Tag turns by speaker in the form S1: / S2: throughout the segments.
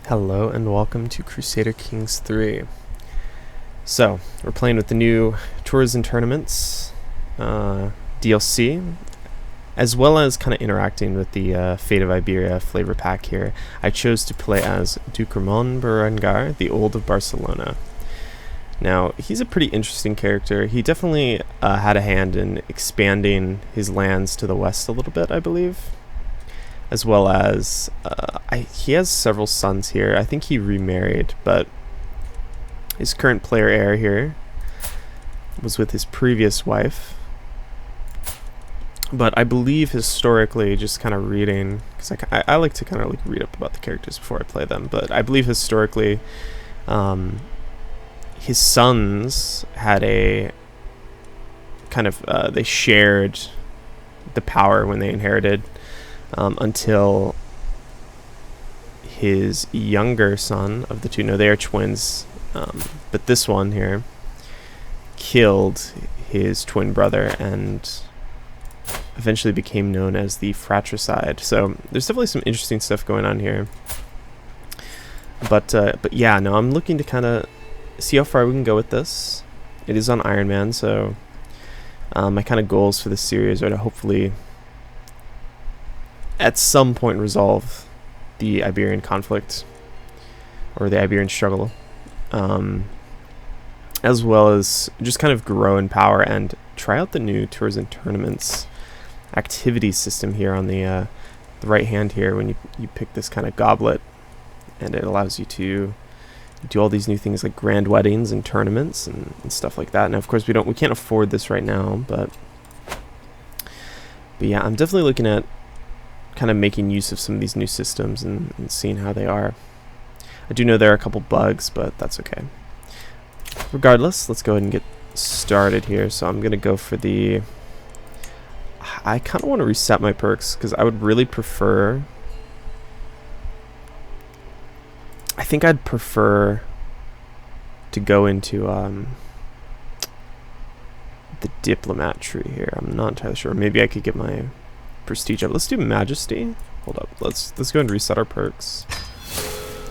S1: Hello and welcome to Crusader Kings 3. So, we're playing with the new Tours and Tournaments DLC, as well as kind of interacting with the Fate of Iberia flavor pack here. I chose to play as Duke Ramon Berenguer, the Old of Barcelona. Now, he's a pretty interesting character. He definitely had a hand in expanding his lands to the west a little bit, I believe. As well as, he has several sons here. I think he remarried, but his current player heir here was with his previous wife. But I believe historically, just kind of reading, because I like to kind of like read up about the characters before I play them, but I believe historically, his sons had a kind of, they shared the power when they inherited. Until his younger son of the two, no, they are twins, but this one here killed his twin brother and eventually became known as the fratricide. So there's definitely some interesting stuff going on here. But yeah, no, I'm looking to kind of see how far we can go with this. It is on Iron Man, so my kind of goals for this series are to hopefully at some point resolve the Iberian conflict or the Iberian struggle, as well as just kind of grow in power and try out the new Tours and Tournaments activity system here on the right hand here when you pick this kind of goblet, and it allows you to do all these new things like grand weddings and tournaments and stuff like that. Now of course we can't afford this right now, but yeah, I'm definitely looking at kind of making use of some of these new systems and seeing how they are. I do know there are a couple bugs, but that's okay. Regardless, let's go ahead and get started here. So I'm going to go for the... I kind of want to reset my perks because I would really prefer... I think I'd prefer to go into the diplomat tree here. I'm not entirely sure. Maybe I could get my prestige up. Let's do majesty. Hold up. Let's go and reset our perks.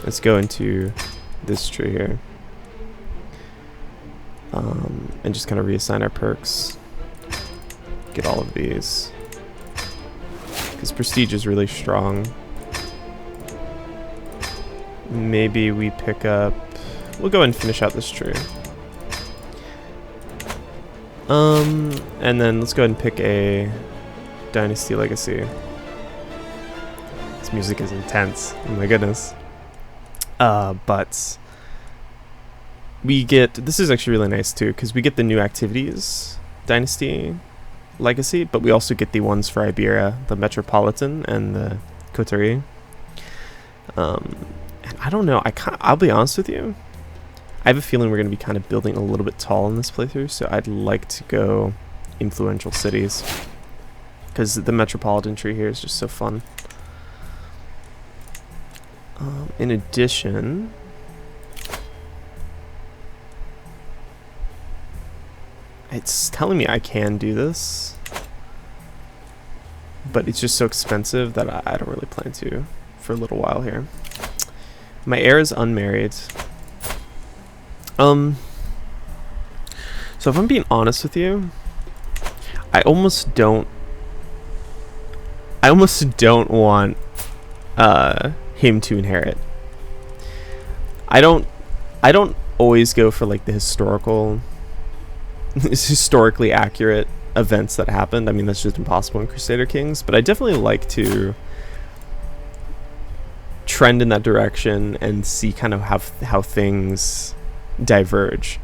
S1: Let's go into this tree here. And just kind of reassign our perks. Get all of these. Because prestige is really strong. Maybe we pick up... We'll go ahead and finish out this tree. And then let's go ahead and pick a Dynasty Legacy. This music is intense. Oh my goodness. But we get... This is actually really nice too, because we get the new activities Dynasty Legacy, but we also get the ones for Iberia, the Metropolitan and the Coterie. And I don't know, I'll be honest with you, I have a feeling we're going to be kind of building a little bit tall in this playthrough, so I'd like to go influential cities, because the Metropolitan tree here is just so fun. In addition, it's telling me I can do this, but it's just so expensive that I don't really plan to for a little while here. My heir is unmarried. So if I'm being honest with you, I almost don't want him to inherit. I don't always go for like the historically accurate events that happened. I mean, that's just impossible in Crusader Kings, but I definitely like to trend in that direction and see kind of how things diverge.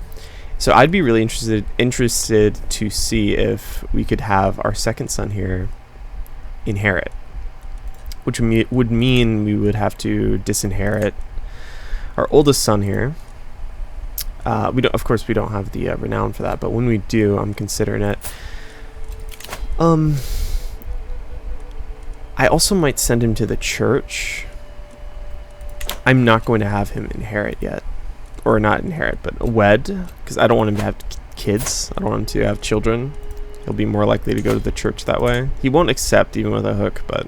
S1: So I'd be really interested to see if we could have our second son here inherit, which would mean we would have to disinherit our oldest son here. Of course we don't have the renown for that, but when we do, I'm considering it. I also might send him to the church. I'm not going to have him inherit yet. Or not inherit, but wed, because I don't want him to have kids. I don't want him to have children. He'll be more likely to go to the church that way. He won't accept even with a hook, but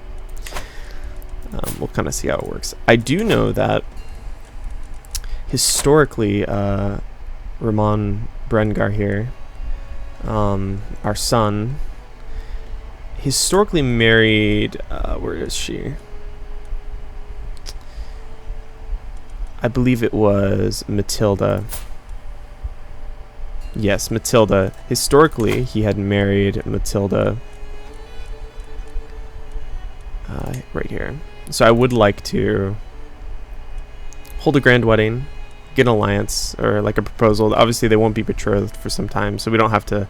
S1: we'll kind of see how it works. I do know that historically, Ramon Berenguer here, our son, historically married, where is she? I believe it was Matilda. Yes, Matilda. Historically, he had married Matilda right here. So I would like to hold a grand wedding, get an alliance, or like a proposal. Obviously, they won't be betrothed for some time, so we don't have to,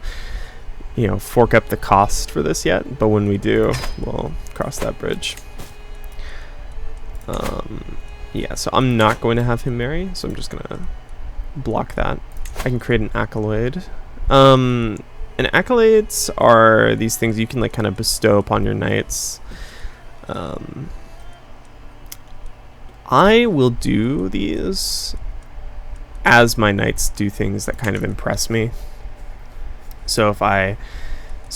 S1: you know, fork up the cost for this yet. But when we do, we'll cross that bridge. Yeah, so I'm not going to have him marry, so I'm just going to block that. I can create an accolade. And accolades are these things you can like kind of bestow upon your knights. I will do these as my knights do things that kind of impress me. So what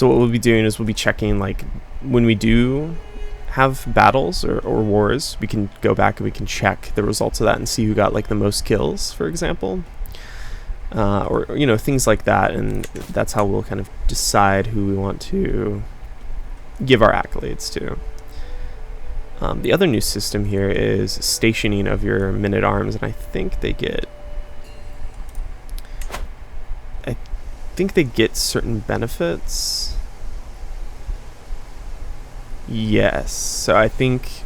S1: we'll be doing is we'll be checking, like, when we do have battles or wars, we can go back and we can check the results of that and see who got like the most kills, for example. Or, you know, things like that, and that's how we'll kind of decide who we want to give our accolades to. The other new system here is stationing of your men-at-arms, and I think they get certain benefits. Yes, so I think,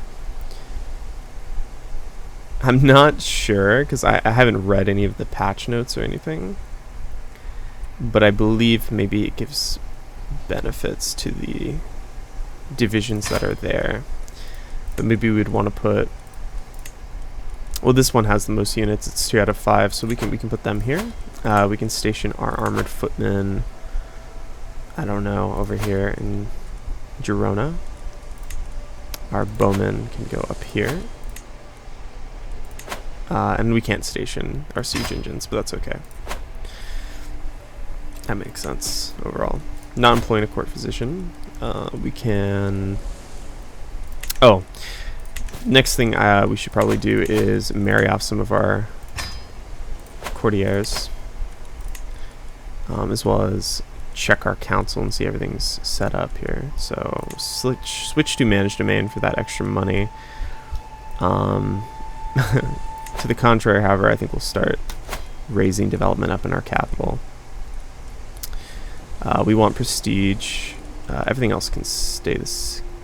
S1: I'm not sure because I haven't read any of the patch notes or anything, but I believe maybe it gives benefits to the divisions that are there. But maybe we'd want to put, well, this one has the most units, it's 2 out of 5, so we can put them here. We can station our armored footmen, I don't know, over here in Girona. Our bowmen can go up here. And we can't station our siege engines, but that's okay. That makes sense overall. Not employing a court physician. We can... Oh, next thing we should probably do is marry off some of our courtiers, as well as check our council and see everything's set up here. So switch to manage domain for that extra money. To the contrary, however, I think we'll start raising development up in our capital. We want prestige. Everything else can stay the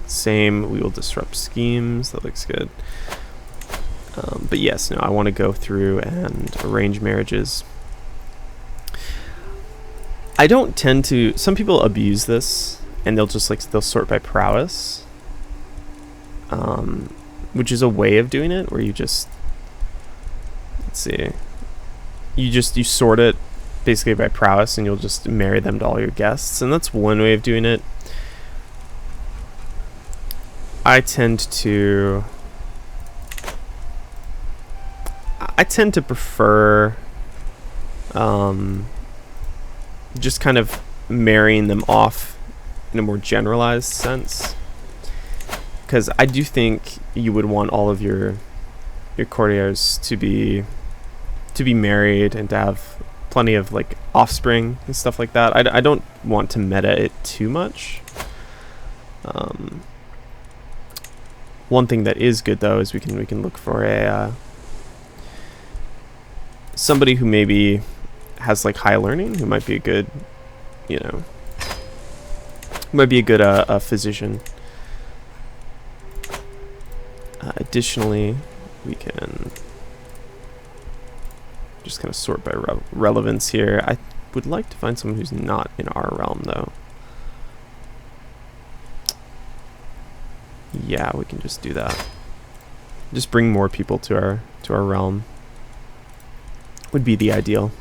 S1: same. We will disrupt schemes. That looks good. But yes, no, I want to go through and arrange marriages. I don't tend to... Some people abuse this, and they'll just they'll sort by prowess, which is a way of doing it where you just... Let's see. You sort it basically by prowess, and you'll just marry them to all your guests, and that's one way of doing it. I tend to prefer just kind of marrying them off in a more generalized sense, because I do think you would want all of your courtiers to be married and to have plenty of like offspring and stuff like that. I don't want to meta it too much. One thing that is good though is we can look for a somebody who maybe has like high learning, who might be a good, you know, might be a good physician. Additionally, we can just kind of sort by relevance here. I would like to find someone who's not in our realm though. Yeah, we can just do that. Just bring more people to our realm would be the ideal.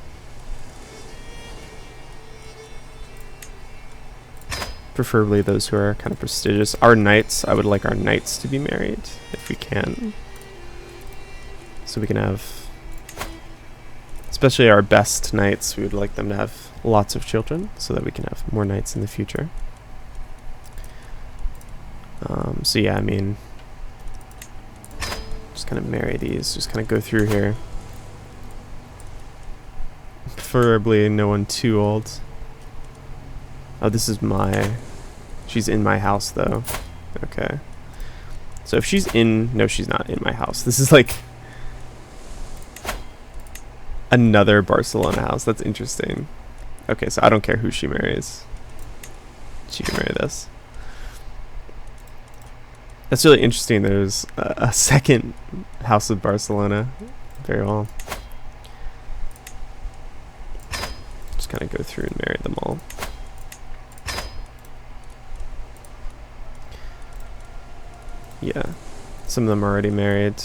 S1: Preferably those who are kind of prestigious. Our knights, I would like our knights to be married if we can. So we can have, especially our best knights, we would like them to have lots of children so that we can have more knights in the future. So yeah, I mean, just kind of marry these, just kind of go through here. preferably no one too old. Oh, this is she's in my house though. Okay. So if she's no, she's not in my house. This is like another Barcelona house. That's interesting. Okay, so I don't care who she marries. She can marry this. That's really interesting. There's a second house of Barcelona. Very well. Just kind of go through and marry them all. Yeah, some of them are already married.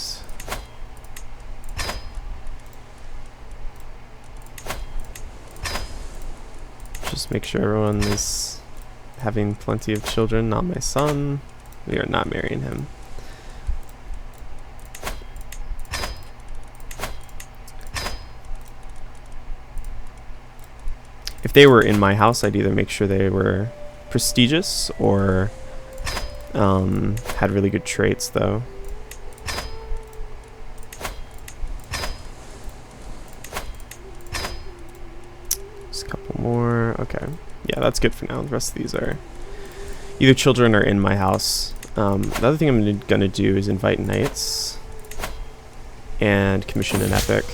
S1: Just make sure everyone is having plenty of children. Not my son. We are not marrying him. If they were in my house, I'd either make sure they were prestigious or had really good traits, though. Just a couple more. Okay. Yeah, that's good for now. The rest of these are either children or in my house. The other thing I'm going to do is invite knights and commission an epic.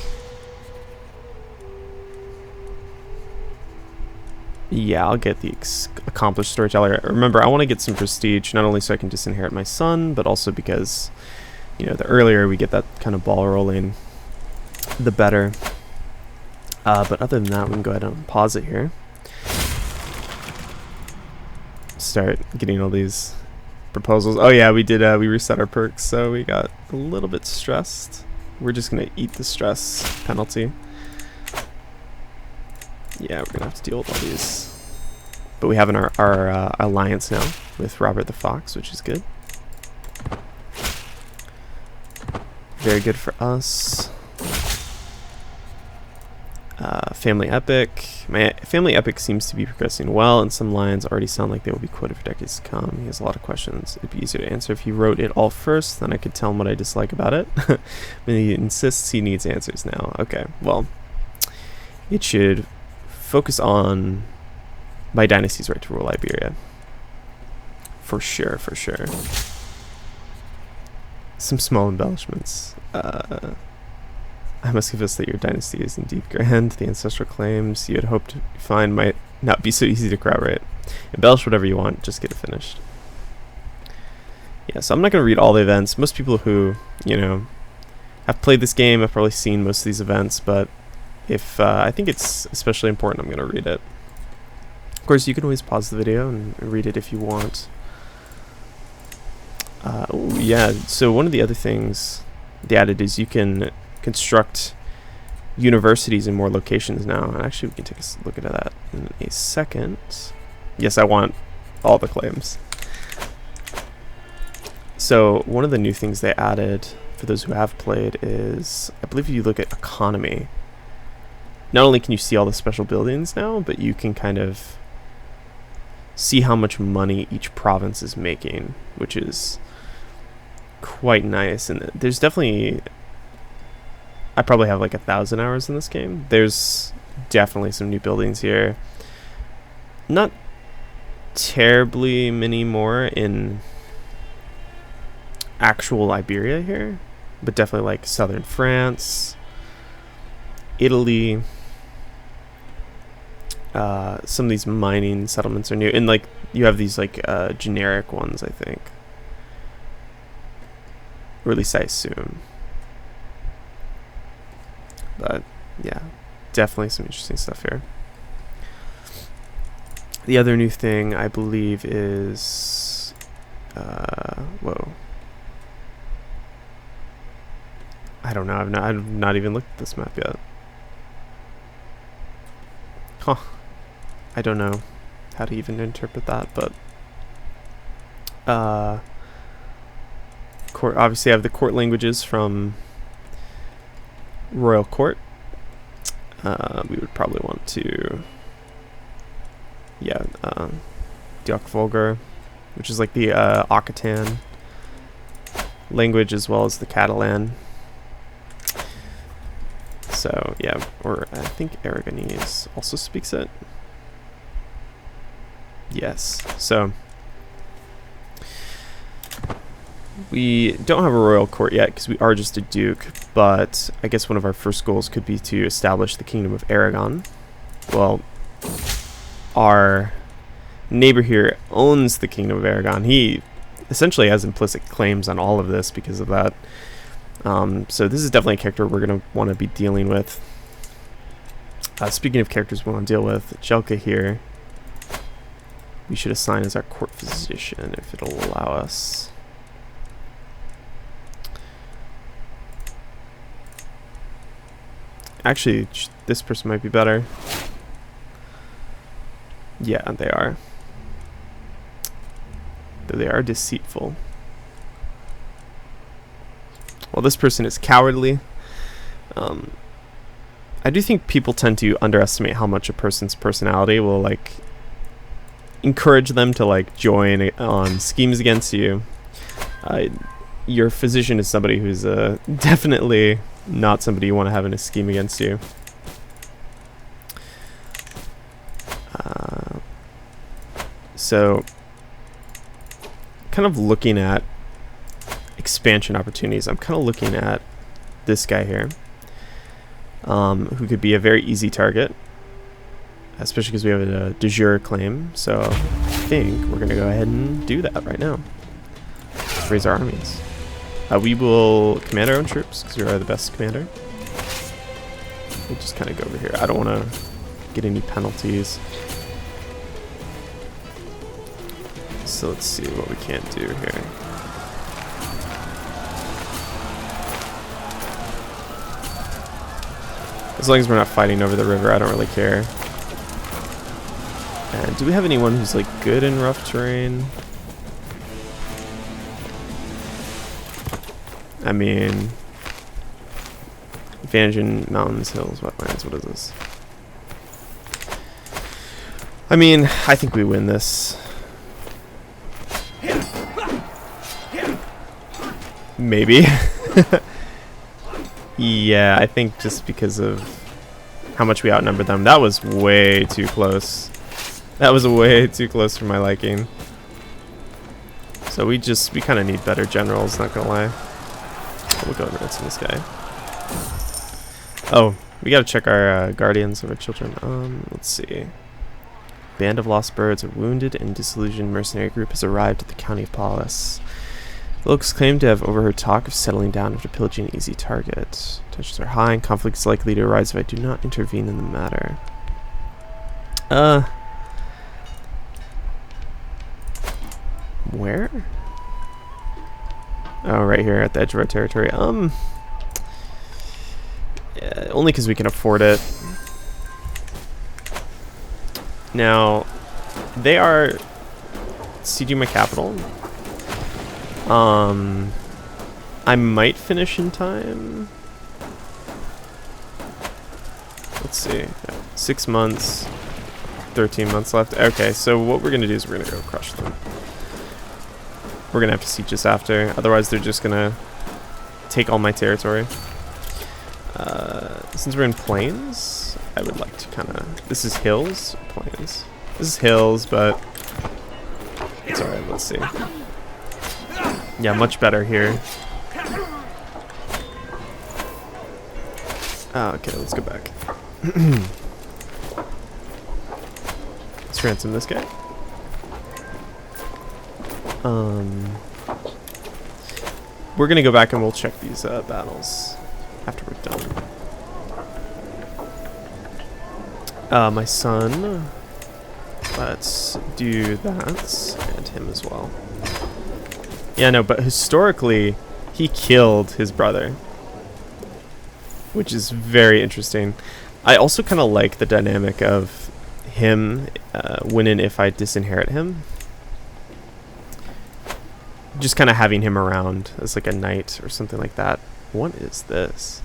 S1: Yeah, I'll get the accomplished storyteller. Remember, I want to get some prestige, not only so I can disinherit my son, but also because, you know, the earlier we get that kind of ball rolling, the better. But other than that, we can go ahead and pause it here. Start getting all these proposals. Oh yeah, we did, we reset our perks, so we got a little bit stressed. We're just going to eat the stress penalty. Yeah, we're gonna have to deal with all these, but we have our alliance now with Robert the Fox, which is good. Very good for us. Family epic. My family epic seems to be progressing well, and some lines already sound like they will be quoted for decades to come. He has a lot of questions. It'd be easier to answer if he wrote it all first, then I could tell him what I dislike about it. But he insists he needs answers now. Okay, well, it should focus on my dynasty's right to rule Iberia. For sure, for sure. Some small embellishments. I must confess that your dynasty is indeed grand. The ancestral claims you had hoped to find might not be so easy to corroborate. Embellish whatever you want, just get it finished. Yeah, so I'm not going to read all the events. Most people who, you know, have played this game have probably seen most of these events, but if I think it's especially important, I'm going to read it. Of course, you can always pause the video and read it if you want. Oh, yeah, so one of the other things they added is you can construct universities in more locations now. And actually, we can take a look at that in a second. Yes, I want all the claims. So one of the new things they added, for those who have played, is, I believe if you look at economy, not only can you see all the special buildings now, but you can kind of see how much money each province is making, which is quite nice. And there's definitely, I probably have like 1,000 hours in this game. There's definitely some new buildings here. Not terribly many more in actual Iberia here, but definitely like southern France, Italy. Some of these mining settlements are new, and like you have these like generic ones, I think, or at least I assume. But yeah, definitely some interesting stuff here. The other new thing I believe is whoa, I don't know, I've not even looked at this map yet. Huh, I don't know how to even interpret that, but court, obviously I have the court languages from Royal Court. We would probably want to, yeah, Duchy, which is like the Occitan language, as well as the Catalan. So yeah, or I think Aragonese also speaks it. Yes. So we don't have a royal court yet because we are just a duke, but I guess one of our first goals could be to establish the Kingdom of Aragon. Well, our neighbor here owns the Kingdom of Aragon. He essentially has implicit claims on all of this because of that. So this is definitely a character we're going to want to be dealing with. Speaking of characters we want to deal with, Jelka here, we should assign as our court physician if it'll allow us. Actually, this person might be better. Yeah, they are. Though they are deceitful. Well, this person is cowardly. I do think people tend to underestimate how much a person's personality will, like, encourage them to, like, join on schemes against you. Your physician is somebody who's definitely not somebody you want to have in a scheme against you. So, kind of looking at expansion opportunities, I'm kind of looking at this guy here, who could be a very easy target, especially because we have a de jure claim. So I think we're going to go ahead and do that right now. Let's raise our armies. We will command our own troops because we are the best commander. We'll just kind of go over here. I don't want to get any penalties. So let's see what we can't do here. As long as we're not fighting over the river, I don't really care. And do we have anyone who's like good in rough terrain? I mean, advantage in mountains, hills, wetlands. What is this? I mean, I think we win this. Maybe. Yeah, I think just because of how much we outnumbered them. That was way too close. That was way too close for my liking. So we kind of need better generals, not gonna lie. We'll go and ransom this guy. Oh, we gotta check our guardians of our children. Let's see. Band of lost birds, a wounded and disillusioned mercenary group has arrived at the county of Paulus. The locals claim to have overheard talk of settling down after pillaging an easy target. Tensions are high and conflict is likely to arise if I do not intervene in the matter. Where? Oh, right here at the edge of our territory. Yeah, only because we can afford it. Now, they are sieging my capital. I might finish in time. Let's see. 6 months, 13 months left. Okay, so what we're gonna do is we're gonna go crush them. We're gonna have to siege this after, otherwise they're just gonna take all my territory. Since we're in plains, I would like to kind of. This is hills, plains. This is hills, but it's alright. Let's see. Yeah, much better here. Okay, let's go back. Let's ransom this guy. We're gonna go back and we'll check these battles after we're done. My son. Let's do that and him as well. Yeah, no, but historically, he killed his brother, which is very interesting. I also kind of like the dynamic of him when and if I disinherit him. Just kind of having him around as like a knight or something like that. What is this?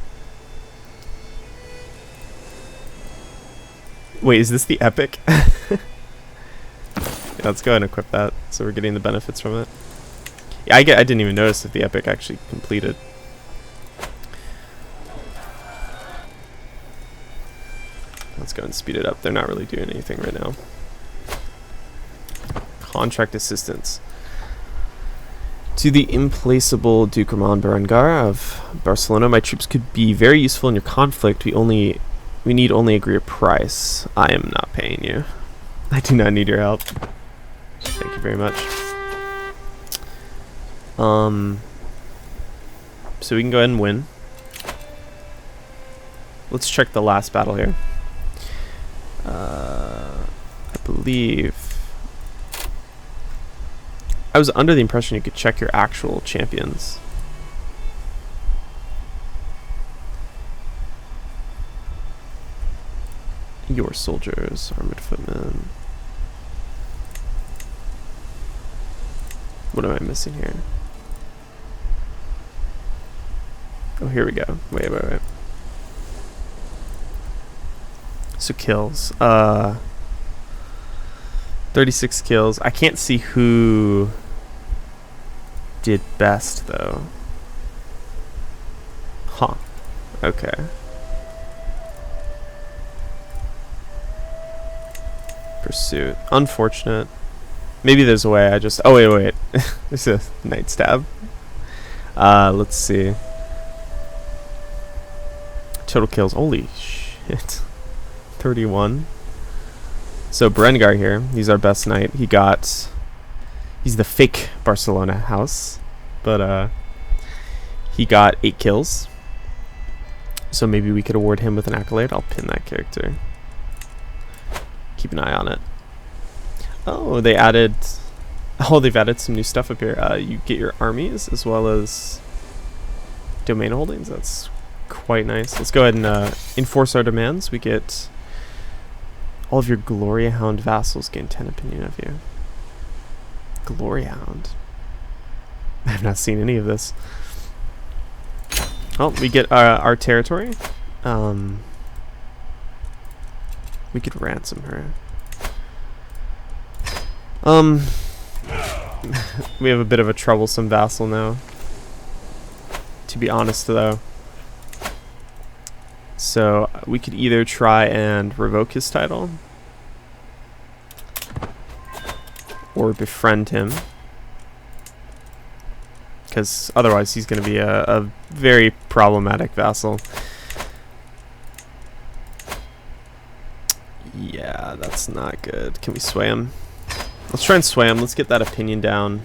S1: Wait, is this the epic? Yeah, let's go ahead and equip that so we're getting the benefits from it. Yeah, I didn't even notice if the epic actually completed. let's go and speed it up. They're not really doing anything right now. Contract assistance. To the implaceable Duke Ramon Berenguer of Barcelona, my troops could be very useful in your conflict. We need only agree a price. I am not paying you. I do not need your help. Thank you very much. So we can go ahead and win. Let's check the last battle here. I believe I was under the impression you could check your actual champions. Your soldiers, armored footmen. What am I missing here? Oh, here we go. Wait. So kills. 36 kills. I can't see who did best though. Huh. Okay. Pursuit. Unfortunate. Maybe there's a way I just... Oh, wait. There's a night stab. Let's see. Total kills. Holy shit. 31. So Berenguer here. He's our best knight. He's the fake Barcelona house. But he got 8 kills. So maybe we could award him with an accolade. I'll pin that character. Keep an eye on it. Oh, they've added some new stuff up here. You get your armies as well as domain holdings. That's quite nice. Let's go ahead and enforce our demands. We get all of your Gloria Hound vassals gain 10 opinion of you. Gloria Hound. I have not seen any of this. Oh, we get our territory. We could ransom her. We have a bit of a troublesome vassal now, to be honest though. So we could either try and revoke his title or befriend him, because otherwise he's going to be a very problematic vassal. Yeah, that's not good. Can we sway him? Let's try and sway him. Let's get that opinion down.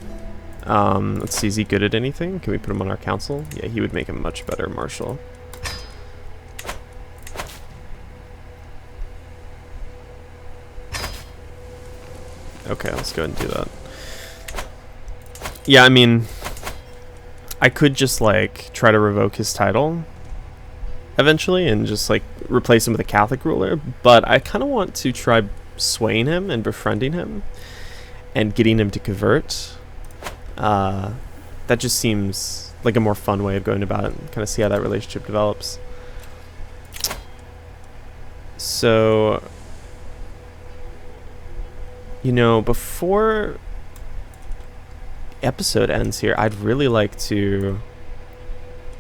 S1: Let's see, is he good at anything? Can we put him on our council? Yeah, he would make a much better marshal. Okay, let's go ahead and do that. Yeah, I mean, I could just like try to revoke his title eventually and just like replace him with a Catholic ruler, but I kind of want to try swaying him and befriending him and getting him to convert. That just seems like a more fun way of going about it and kind of see how that relationship develops. So, you know, before the episode ends here, I'd really like to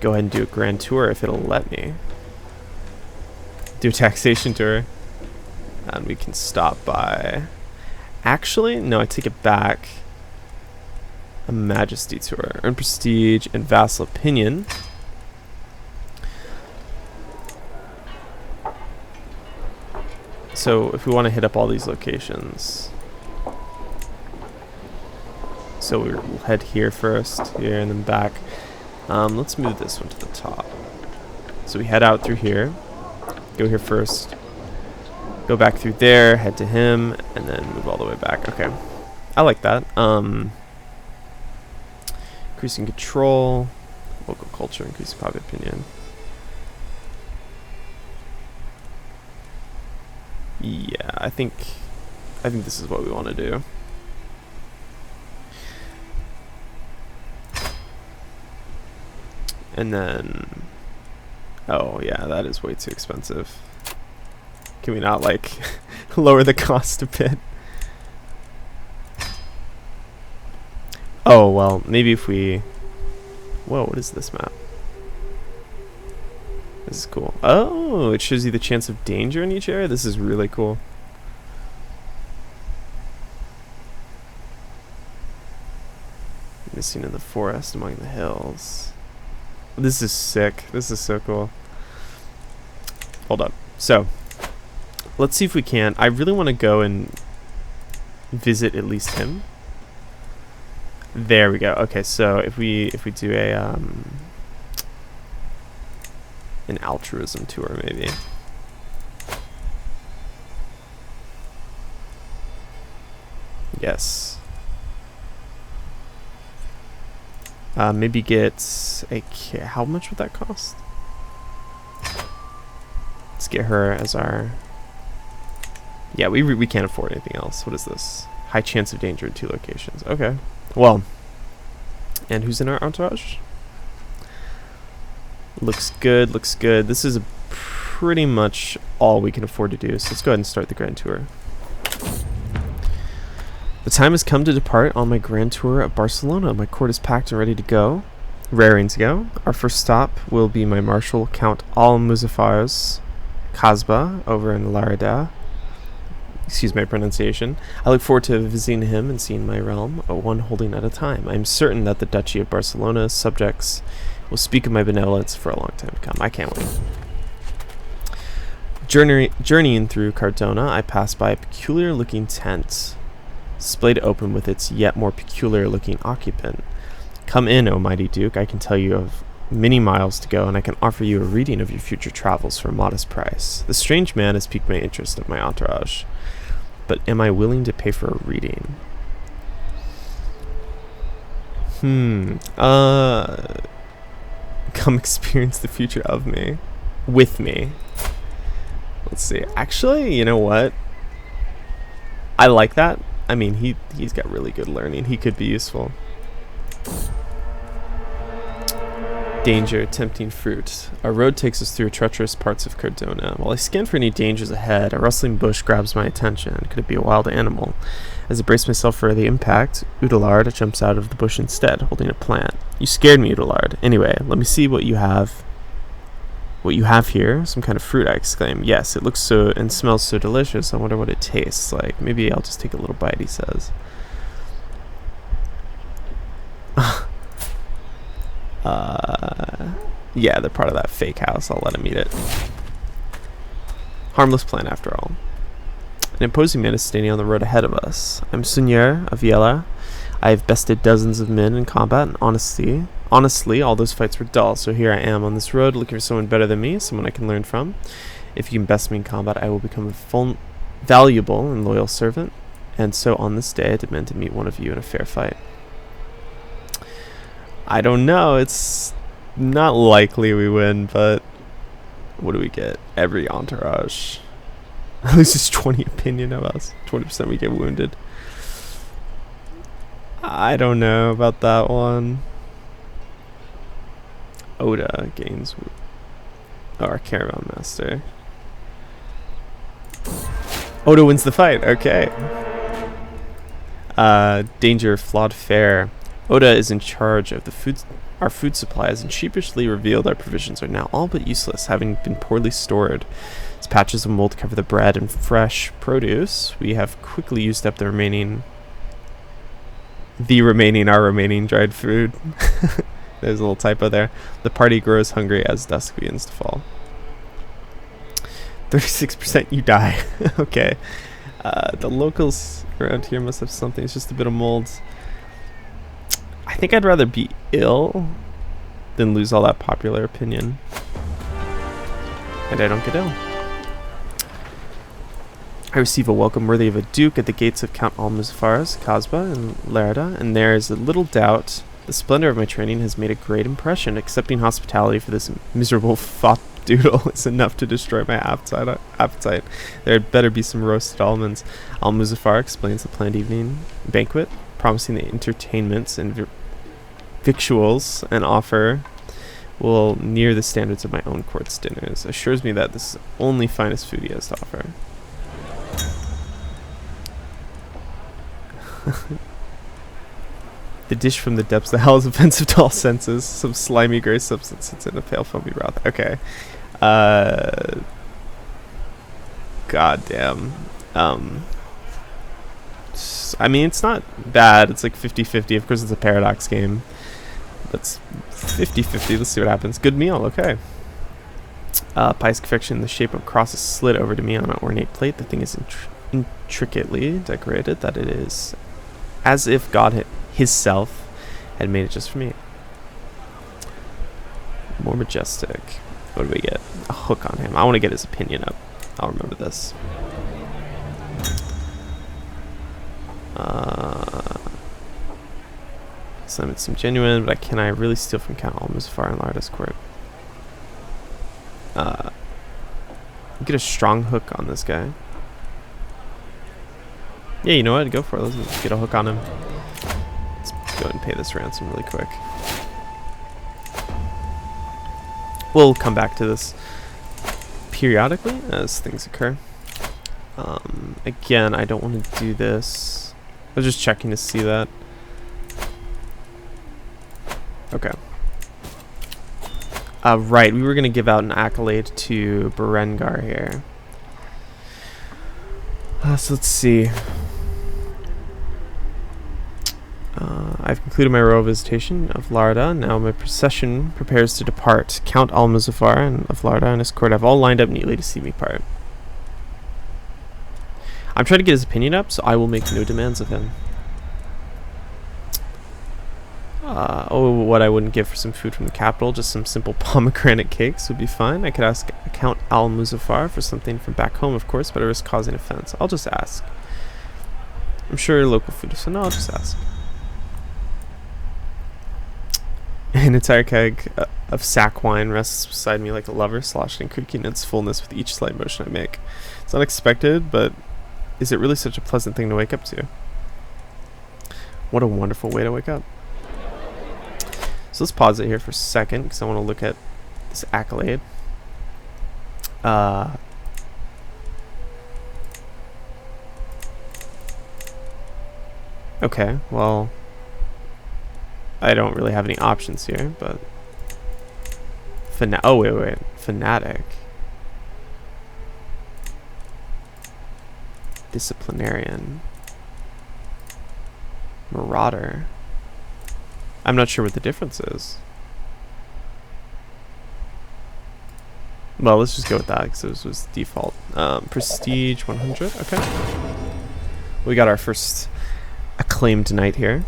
S1: go ahead and do a grand tour if it'll let me. Do a taxation tour. And we can stop by. Actually, no, I take it back. A majesty tour. Earn prestige and vassal opinion. So if we want to hit up all these locations. So we'll head here first, here, and then back. Let's move this one to the top. So we head out through here. Go here first. Go back through there, head to him, and then move all the way back. Okay. I like that. Increasing control, local culture, increasing public opinion. Yeah, I think this is what we want to do. And then, oh yeah, that is way too expensive. Can we not like lower the cost a bit? Oh well, maybe if we, whoa, what is this map? This is cool. Oh, it shows you the chance of danger in each area. This is really cool. Missing in the forest among the hills. This is sick. This is so cool. Hold up. So, let's see if we can. I really want to go and visit at least him. There we go. Okay, so if we do a an altruism tour, maybe. Yes. Maybe get a how much would that cost? Let's get her as our. Yeah, we can't afford anything else. What is this? High chance of danger in 2 locations. Okay. Well. And who's in our entourage? Looks good. Looks good. This is pretty much all we can afford to do. So let's go ahead and start the grand tour. The time has come to depart on my grand tour of Barcelona. My court is packed and ready to go. Raring to go. Our first stop will be my Marshal Count Al-Muzaffar's Kasbah over in Larida. Excuse my pronunciation. I look forward to visiting him and seeing my realm, one holding at a time. I am certain that the Duchy of Barcelona's subjects will speak of my benevolence for a long time to come. I can't wait. Journeying through Cardona, I pass by a peculiar-looking tent, splayed open with its yet more peculiar-looking occupant. Come in, O mighty Duke. I can tell you of many miles to go, and I can offer you a reading of your future travels for a modest price. The strange man has piqued my interest of my entourage, but am I willing to pay for a reading? Come experience the future of me. With me. Let's see. Actually, you know what? I like that. I mean, he's got really good learning. He could be useful. Danger, tempting fruit. Our road takes us through treacherous parts of Cardona. While I scan for any dangers ahead, a rustling bush grabs my attention. Could it be a wild animal? As I brace myself for the impact, Udallard jumps out of the bush instead, holding a plant. You scared me, Udallard. Anyway, let me see what you have. What you have here? Some kind of fruit, I exclaim. Yes, it looks so and smells so delicious. I wonder what it tastes like. Maybe I'll just take a little bite, he says. Yeah, they're part of that fake house. I'll let him eat it. Harmless plant after all. An imposing man is standing on the road ahead of us. I'm Seigneur of Yella. I have bested dozens of men in combat, and honestly, all those fights were dull, so here I am on this road looking for someone better than me, someone I can learn from. If you can best me in combat, I will become a valuable and loyal servant, and so on this day I demand to meet one of you in a fair fight. I don't know, it's not likely we win, but what do we get? Every entourage loses 20 opinion of us. 20% we get wounded. I don't know about that one. Oda gains. Oh, our caravan master. Oda wins the fight. Okay. Danger, flawed fare. Oda is in charge of our food supplies and sheepishly revealed our provisions are now all but useless, having been poorly stored. As patches of mold cover the bread and fresh produce, we have quickly used up our remaining dried food. There's a little typo there. The party grows hungry as dusk begins to fall. 36% you die. Okay. The locals around here must have something. It's just a bit of mold. I think I'd rather be ill than lose all that popular opinion. And I don't get ill. I receive a welcome worthy of a duke at the gates of Count Al-Muzaffar's Kasbah in Larida, and there is a little doubt the splendor of my training has made a great impression. Accepting hospitality for this miserable fop doodle is enough to destroy my appetite. There had better be some roasted almonds. Al-Muzaffar explains the planned evening banquet, promising the entertainments and victuals and offer will near the standards of my own court's dinners. Assures me that this is the only finest food he has to offer. The dish from the depths of hell is offensive to all senses. Some slimy gray substance sits in a pale foamy broth. Okay. Goddamn. I mean, it's not bad. It's like 50-50. Of course, it's a paradox game. That's 50-50. Let's see what happens. Good meal. Okay. Pie's confection in the shape of a cross is slid over to me on an ornate plate. The thing is intricately decorated that it is as if God himself had made it just for me. More majestic. What do we get? A hook on him. I want to get his opinion up. I'll remember this. Summon some genuine, but can I really steal from Count Almuzafar in Larda's court? Get a strong hook on this guy. Yeah, you know what? Go for it. Let's get a hook on him. Let's go ahead and pay this ransom really quick. We'll come back to this periodically as things occur. Again, I don't want to do this. I was just checking to see that. Okay. Right, we were going to give out an accolade to Berenguer here. So let's see. I've concluded my royal visitation of Larda. Now my procession prepares to depart. Count Almuzafar and of Larda and his court have all lined up neatly to see me part. I'm trying to get his opinion up, so I will make no demands of him. What I wouldn't give for some food from the capital, just some simple pomegranate cakes would be fine. I could ask Count Almuzafar for something from back home, of course, but I risk causing offense. I'll just ask. I'm sure local food, so no, I'll just ask. An entire keg of sack wine rests beside me like a lover, sloshing and creaking in its fullness with each slight motion I make. It's unexpected, but is it really such a pleasant thing to wake up to? What a wonderful way to wake up. So let's pause it here for a second because I want to look at this accolade. Okay, well, I don't really have any options here, but oh wait, fanatic, disciplinarian, marauder. I'm not sure what the difference is. Well, let's just go with that because this was default. Prestige 100. Okay. We got our first acclaimed knight here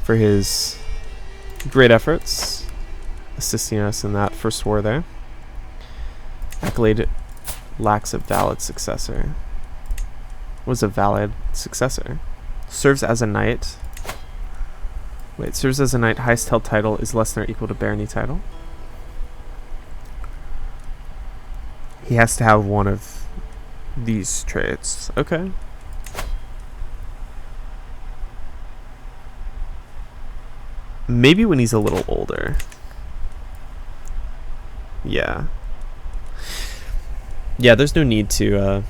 S1: for his great efforts assisting us in that first war there. Accolade lacks a valid successor. What is a valid successor? Serves as a knight. Wait, serves as a knight. Highest held title is less than or equal to barony title. He has to have one of these traits. Okay. Maybe when he's a little older. Yeah. Yeah, there's no need to,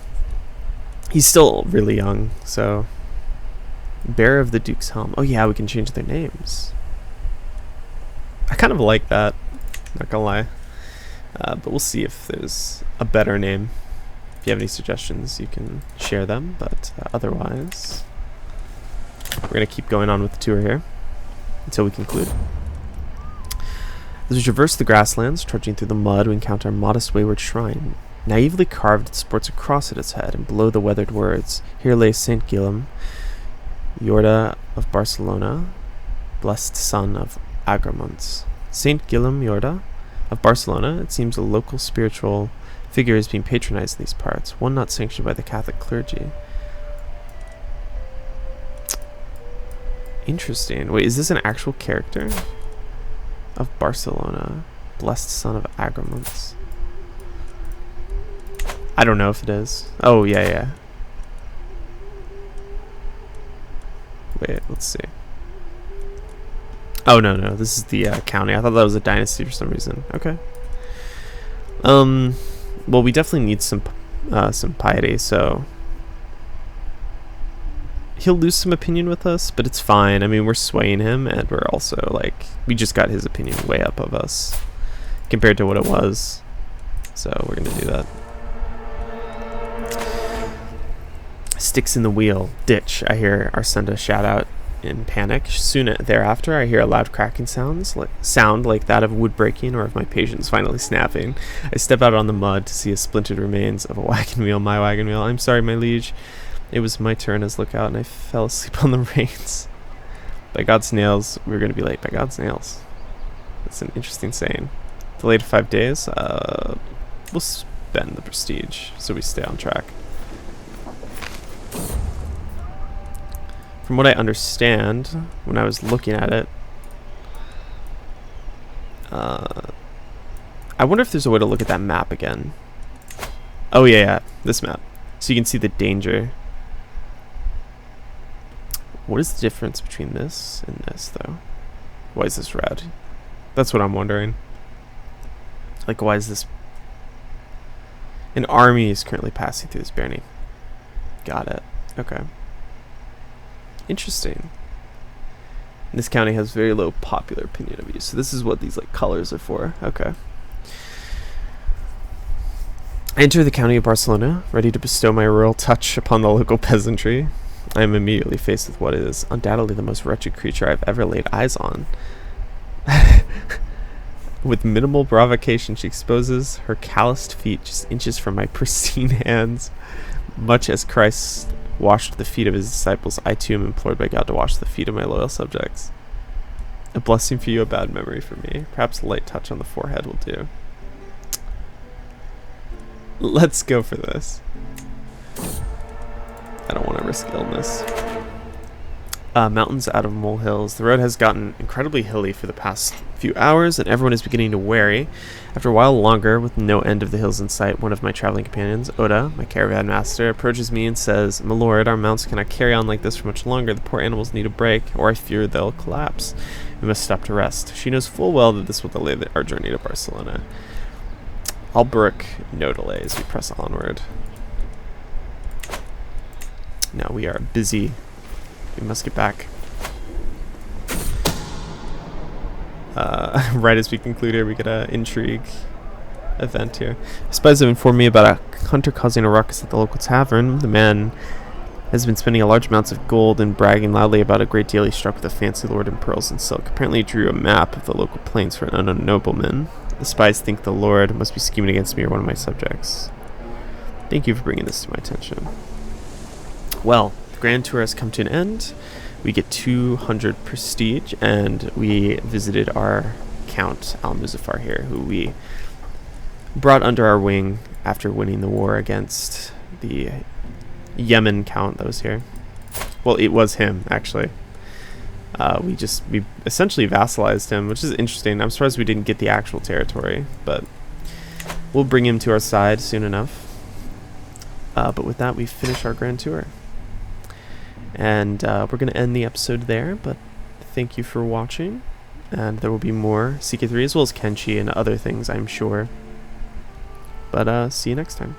S1: he's still really young, so. Bearer of the Duke's Helm. Oh yeah, we can change their names. I kind of like that, not gonna lie. But we'll see if there's a better name. If you have any suggestions, you can share them, but otherwise, we're gonna keep going on with the tour here until we conclude. As we traverse the grasslands, trudging through the mud, we encounter a modest wayward shrine. Naively carved, it sports a cross at its head, and below the weathered words, here lay Saint Guillaume, Yorda of Barcelona, blessed son of Agramonts. Saint Guillaume Yorda of Barcelona, it seems a local spiritual figure is being patronized in these parts, one not sanctioned by the Catholic clergy. Interesting. Wait, is this an actual character? Of Barcelona, blessed son of Agramonts. I don't know if it is. Oh, yeah. Wait, let's see. Oh, no, this is the county. I thought that was a dynasty for some reason. Okay. Well, we definitely need some piety, so he'll lose some opinion with us, but it's fine. I mean, we're swaying him, and we're also, like, we just got his opinion way up of us. compared to what it was. So we're going to do that. Sticks in the wheel. Ditch. I hear Arsenda shout out in panic. Soon thereafter, I hear a loud cracking sound like that of wood breaking or of my patience finally snapping. I step out on the mud to see a splintered remains of a wagon wheel, my wagon wheel. I'm sorry, my liege. It was my turn as lookout, and I fell asleep on the reins. By God's nails, we were going to be late. By God's nails. That's an interesting saying. Delayed 5 days. We'll spend the prestige so we stay on track. From what I understand, when I was looking at it, I wonder if there's a way to look at that map again. Oh yeah, this map. So you can see the danger. What is the difference between this and this, though? Why is this red? That's what I'm wondering. Like, why is this... An army is currently passing through this barony. Got it. Okay. Interesting. This county has very low popular opinion of you. So this is what these like colors are for. Okay. I enter the county of Barcelona, ready to bestow my royal touch upon the local peasantry. I am immediately faced with what is undoubtedly the most wretched creature I've ever laid eyes on. With minimal provocation, she exposes her calloused feet just inches from my pristine hands. Much as Christ washed the feet of his disciples, I too am implored by God to wash the feet of my loyal subjects. A blessing for you, a bad memory for me. Perhaps a light touch on the forehead will do. Let's go for this. I don't want to risk illness. Mountains out of molehills. The road has gotten incredibly hilly for the past few hours, and everyone is beginning to weary. After a while longer, with no end of the hills in sight, one of my traveling companions, Oda, my caravan master, approaches me and says, "My lord, our mounts cannot carry on like this for much longer. The poor animals need a break, or I fear they'll collapse. We must stop to rest." She knows full well that this will delay our journey to Barcelona. Alberic, no delay as we press onward. Now we are busy. We must get back. Right as we conclude here, we get an intrigue event here. Spies have informed me about a hunter causing a ruckus at the local tavern. The man has been spending a large amounts of gold and bragging loudly about a great deal he struck with a fancy lord in pearls and silk. Apparently he drew a map of the local plains for an unknown nobleman. The spies think the lord must be scheming against me or one of my subjects. Thank you for bringing this to my attention. Well, the grand tour has come to an end. We get 200 prestige, and we visited our Count Al-Muzaffar here, who we brought under our wing after winning the war against the Yemen Count that was here. Well, it was him, actually. We essentially vassalized him, which is interesting. I'm surprised we didn't get the actual territory, but we'll bring him to our side soon enough. But with that, we finish our grand tour. And we're going to end the episode there, but thank you for watching. And there will be more CK3 as well as Kenshi and other things, I'm sure. But see you next time.